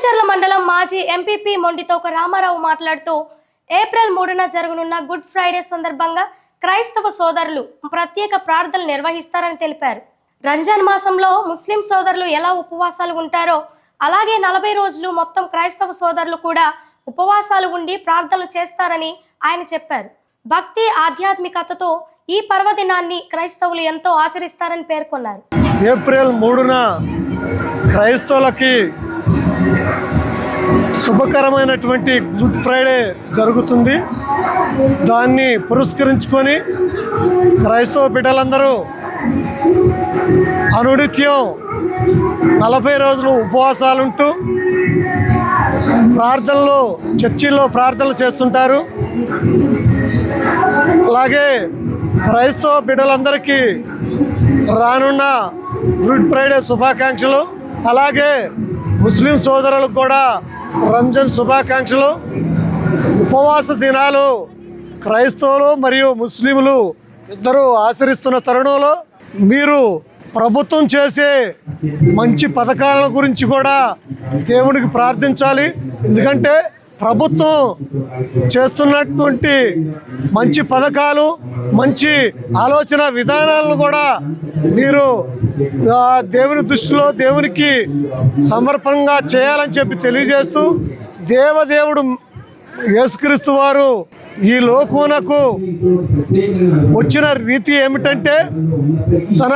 రంగచర్ల మండలం మాజీ ఎంపీపీ మొండితోక రామారావు మాట్లాడుతూ ఏప్రిల్ 3న జరగనున్న గుడ్ ఫ్రైడే సందర్భంగా క్రైస్తవ సోదరులు ప్రత్యేక ప్రార్థనలు నిర్వహిస్తారని తెలిపారు. రంజాన్ మాసంలో ముస్లిం సోదరులు ఎలా ఉపవాసాలు ఉంటారో అలాగే 40 రోజులు మొత్తం క్రైస్తవ సోదరులు కూడా ఉపవాసాలు ఉండి ప్రార్థనలు చేస్తారని ఆయన చెప్పారు. భక్తి ఆధ్యాత్మికతతో ఈ పర్వదినాన్ని క్రైస్తవులు ఎంతో ఆచరిస్తారని పేర్కొన్నారు. ఏప్రిల్ 3న క్రైస్తవులకి శుభకరమైనటువంటి గుడ్ ఫ్రైడే జరుగుతుంది. దాన్ని పురస్కరించుకొని క్రైస్తవ బిడ్డలందరూ అనునిత్యం 40 రోజులు ఉపవాసాలుంటూ ప్రార్థనలు చర్చిల్లో ప్రార్థనలు చేస్తుంటారు. అలాగే క్రైస్తవ బిడ్డలందరికీ రానున్న గుడ్ ఫ్రైడే శుభాకాంక్షలు. అలాగే ముస్లిం సోదరులకు కూడా రంజాన్ శుభాకాంక్షలు. ఉపవాస దినాలు క్రైస్తవులు మరియు ముస్లింలు ఇద్దరూ ఆచరిస్తున్న తరుణంలో మీరు ప్రభుత్వం చేసే మంచి పథకాల గురించి కూడా దేవునికి ప్రార్థించాలి. ఎందుకంటే ప్రభుత్వం చేస్తున్నటువంటి మంచి పథకాలు, మంచి ఆలోచన విధానాలను కూడా మీరు దేవుని దృష్టిలో దేవునికి సమర్పణంగా చేయాలని చెప్పి తెలియజేస్తూ, దేవదేవుడు యేసుక్రీస్తు వారు ఈ లోకమునకు వచ్చిన రీతి ఏమిటంటే తన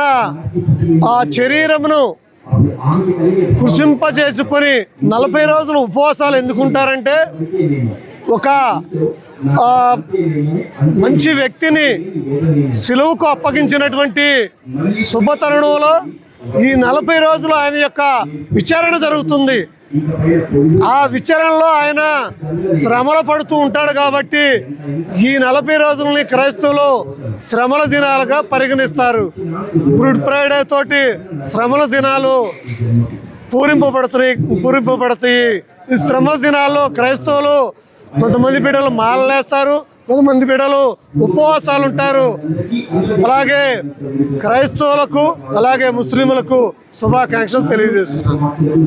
ఆ శరీరమును కృషింపజేసుకొని 40 రోజులు ఉపవాసాలు ఎందుకుంటారంటే ఒక మంచి వ్యక్తిని సిలువకు అప్పగించినటువంటి శుభతరుణంలో ఈ 40 రోజులు ఆయన యొక్క విచారణ జరుగుతుంది. ఆ విచారణలో ఆయన శ్రమలు పడుతూ ఉంటాడు. కాబట్టి ఈ 40 రోజులని క్రైస్తవులు శ్రమల దినాలుగా పరిగణిస్తారు. గుడ్ ఫ్రైడే తోటి శ్రమల దినాలు పూరింపబడతాయి. ఈ శ్రమల దినాల్లో క్రైస్తవులు కొంతమంది బిడ్డలు మాలలేస్తారు, కొంతమంది బిడ్డలు ఉపవాసాలు ఉంటారు. అలాగే క్రైస్తవులకు అలాగే ముస్లింలకు శుభాకాంక్షలు తెలియజేస్తున్నారు.